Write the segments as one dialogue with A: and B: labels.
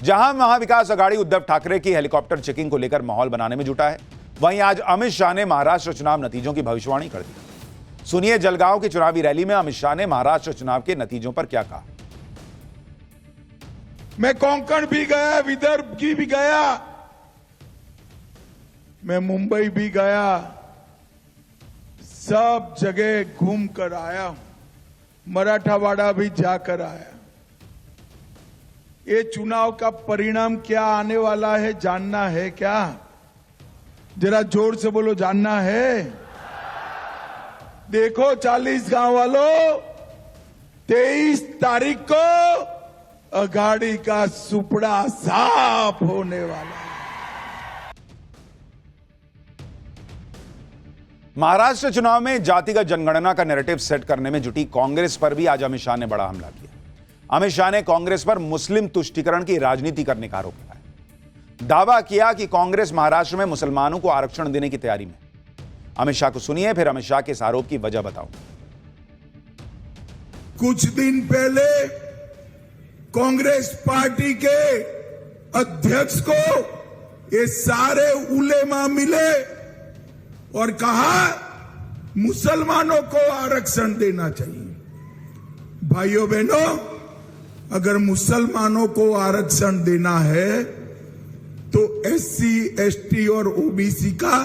A: जहां महाविकास आघाड़ी उद्धव ठाकरे की helicopter checking को लेकर माहौल बनाने में जुटा है, वहीं आज अमित शाह ने महाराष्ट्र चुनाव नतीजों की भविष्यवाणी कर दी। सुनिए जलगांव की चुनावी रैली में अमित शाह ने महाराष्ट्र चुनाव के नतीजों पर क्या कहा।
B: मैं कोंकण भी गया, विदर्भ की भी गया, मैं मुंबई भी गया, सब जगह घूम कर आया हूं, मराठावाड़ा भी जाकर आया। ये चुनाव का परिणाम क्या आने वाला है जानना है क्या? जरा जोर से बोलो, जानना है? देखो 40 गांव वालों, 23 तारीख को आघाड़ी का सुपड़ा साफ होने वाला है।
A: महाराष्ट्र चुनाव में जातिगत जनगणना का नैरेटिव सेट करने में जुटी कांग्रेस पर भी आज अमित शाह ने बड़ा हमला किया। अमित शाह ने कांग्रेस पर मुस्लिम तुष्टीकरण की राजनीति करने का आरोप लगाया। दावा किया कि कांग्रेस महाराष्ट्र में मुसलमानों को आरक्षण देने की तैयारी में। अमित शाह को सुनिए, फिर अमित शाह के इस आरोप की वजह बताऊं।
B: कुछ दिन पहले कांग्रेस पार्टी के अध्यक्ष को ये सारे उलेमा मिले और कहा मुसलमानों को आरक्षण देना चाहिए। भाइयों बहनों, अगर मुसलमानों को आरक्षण देना है तो एससी, एसटी और ओबीसी का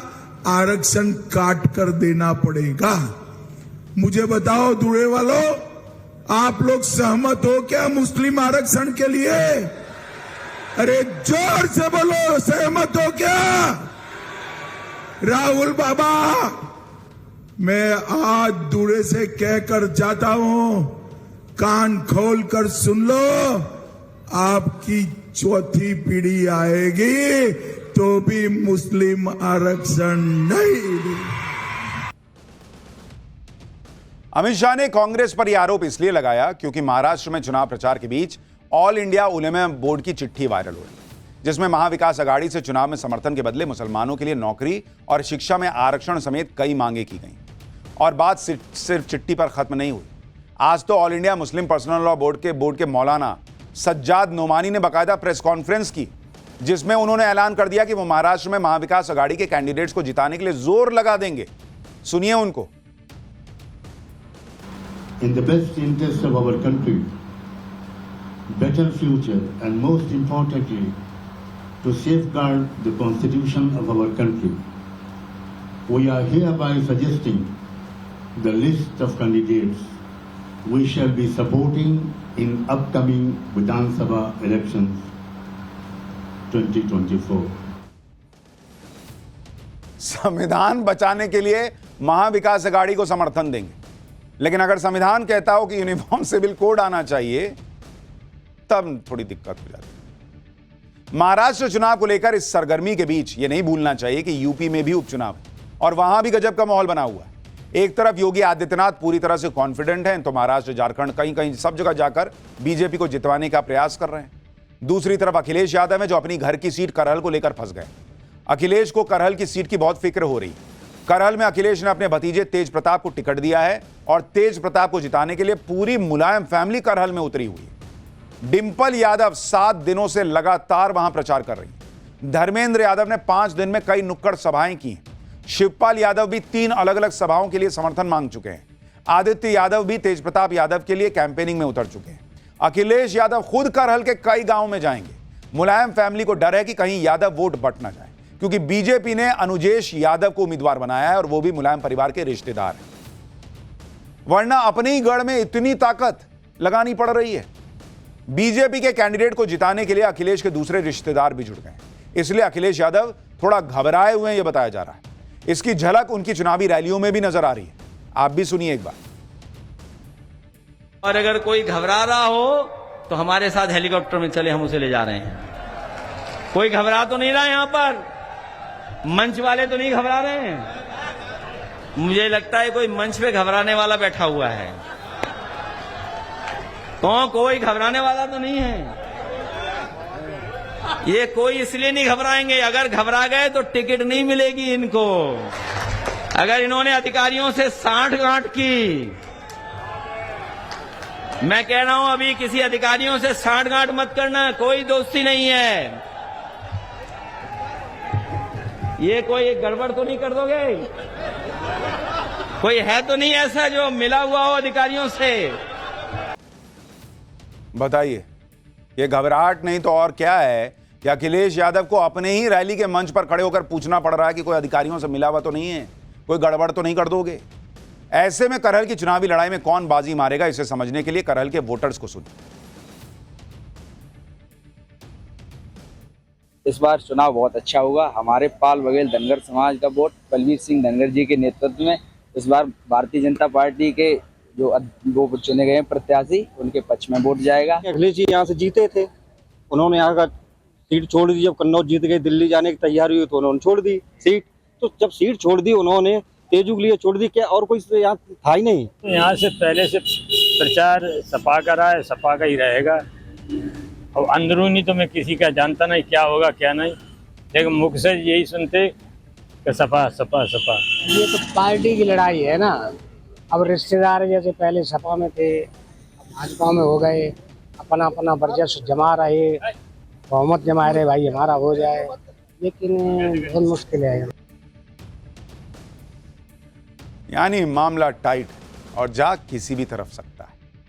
B: आरक्षण काट कर देना पड़ेगा। मुझे बताओ दूरे वालों, आप लोग सहमत हो क्या मुस्लिम आरक्षण के लिए? अरे जोर से बोलो, सहमत हो क्या? राहुल बाबा, मैं आज दूरे से कहकर जाता हूं, कान खोल कर सुन लो, आपकी चौथी पीढ़ी आएगी तो भी मुस्लिम आरक्षण नहीं।
A: अमित शाह ने कांग्रेस पर यह आरोप इसलिए लगाया क्योंकि महाराष्ट्र में चुनाव प्रचार के बीच ऑल इंडिया उलेमा बोर्ड की चिट्ठी वायरल हुई, जिसमें महाविकास आघाड़ी से चुनाव में समर्थन के बदले मुसलमानों के लिए नौकरी और शिक्षा में आरक्षण समेत कई मांगे की गईं। और बात सिर्फ चिट्ठी पर खत्म नहीं हुई। आज तो all India Muslim personal law board के मौलाना सज्जाद नोमानी ने बाकायदा प्रेस कॉन्फ्रेंस की, जिसमें उन्होंने ऐलान कर दिया कि वो महाराष्ट्र में महाविकास आघाड़ी के कैंडिडेट्स को जिताने के लिए जोर लगा देंगे। सुनिए उनको।
C: In the best interest of our country, better future, and most importantly, to safeguard the constitution of our country, we are hereby suggesting the list of candidates we shall be supporting in upcoming Vidhan Sabha elections 2024.
A: संविधान बचाने के लिए महाविकास आघाड़ी को समर्थन देंगे, लेकिन अगर संविधान कहता हो कि यूनिफॉर्म सिविल कोड आना चाहिए, तब थोड़ी दिक्कत हो जाती है। महाराष्ट्र चुनाव को लेकर इस सरगर्मी के बीच यह नहीं भूलना चाहिए कि यूपी में भी उपचुनाव है और वहां भी गजब का माहौल बना हुआ है। एक तरफ योगी आदित्यनाथ पूरी तरह से कॉन्फिडेंट हैं, तो महाराष्ट्र, झारखंड, कहीं सब जगह जाकर बीजेपी को जितवाने का प्रयास कर रहे हैं। दूसरी तरफ अखिलेश यादव है, जो अपनी घर की सीट करहल को लेकर फंस गए। अखिलेश को करहल की सीट की बहुत फिक्र हो रही है। करहल में अखिलेश ने अपने भतीजे तेज प्रताप को टिकट दिया है और तेज प्रताप को जिताने के लिए पूरी मुलायम फैमिली करहल में उतरी हुई है। डिंपल यादव 7 दिनों से लगातार वहां प्रचार कर रही है। धर्मेंद्र यादव ने 5 दिन में कई नुक्कड़ सभाएं की। शिवपाल यादव भी 3 अलग अलग सभाओं के लिए समर्थन मांग चुके हैं। आदित्य यादव भी तेज प्रताप यादव के लिए कैंपेनिंग में उतर चुके हैं। अखिलेश यादव खुद करहल के कई गांवों में जाएंगे। मुलायम फैमिली को डर है कि कहीं यादव वोट बट ना जाए, क्योंकि बीजेपी ने अनुजेश यादव को उम्मीदवार बनाया है और वो भी मुलायम परिवार के रिश्तेदार हैं। वरना अपने ही गढ़ में इतनी ताकत लगानी पड़ रही है। बीजेपी के कैंडिडेट को जिताने के लिए अखिलेश के दूसरे रिश्तेदार भी जुट गए, इसलिए अखिलेश यादव थोड़ा घबराए हुए हैं, यह बताया जा रहा है। इसकी झलक उनकी चुनावी रैलियों में भी नजर आ रही है। आप भी सुनिए एक बार।
D: और अगर कोई घबरा रहा हो तो हमारे साथ हेलीकॉप्टर में चले, हम उसे ले जा रहे हैं। कोई घबरा तो नहीं रहा यहां पर, मंच वाले तो नहीं घबरा रहे हैं। मुझे लगता है कोई मंच पे घबराने वाला बैठा हुआ है। तो कोई घबराने वाला तो नहीं है। ये कोई इसलिए नहीं घबराएंगे, अगर घबरा गए तो टिकट नहीं मिलेगी इनको। अगर इन्होंने अधिकारियों से सांठ गांठ की मैं कह रहा हूं अभी किसी अधिकारियों से साठगांठ मत करना, कोई दोस्ती नहीं है। ये कोई गड़बड़ तो नहीं कर दोगे? कोई है तो नहीं ऐसा जो मिला हुआ हो अधिकारियों से?
A: बताइए, ये घबराहट नहीं तो और क्या है कि अखिलेश यादव को अपने ही रैली के मंच पर खड़े होकर पूछना पड़ रहा है कि कोई अधिकारियों से मिला हुआ तो नहीं है, कोई गड़बड़ तो नहीं कर दोगे? ऐसे में करहल की चुनावी लड़ाई में कौन बाजी मारेगा, इसे समझने के लिए करहल के वोटर्स को सुनिए।
E: इस बार चुनाव बहुत अच्छा होगा। हमारे पाल बघेल धनगर समाज का वोट बलवीर सिंह धनगर जी के नेतृत्व में इस बार भारतीय जनता पार्टी के जो वो चुने गए हैं प्रत्याशी, उनके पक्ष में वोट जाएगा।
F: अखिलेश जी यहाँ से जीते थे, उन्होंने यहाँ का सीट छोड़ दी। जब कन्नौज जीत गए, दिल्ली जाने की तैयारी हुई तो उन्होंने छोड़ दी सीट। तो जब सीट छोड़ दी उन्होंने, तेजू के लिए छोड़ दी, क्या और कोई यहाँ था ही नहीं।
G: यहाँ से पहले से प्रचार सपा का रहा है, सपा का ही रहेगा। और अंदरूनी तो मैं किसी का जानता नहीं क्या होगा क्या नहीं, लेकिन मुख से यही सुनते कि सपा सपा सपा।
H: ये तो पार्टी की लड़ाई है ना। अब रिश्तेदार जैसे पहले सपा में थे, भाजपा में हो गए, अपना अपना वर्चस्व जमा रहे, बहुमत जमा रहे, भाई हमारा हो जाए, लेकिन बहुत मुश्किल है।
A: यानी मामला टाइट और जा किसी भी तरफ सकता।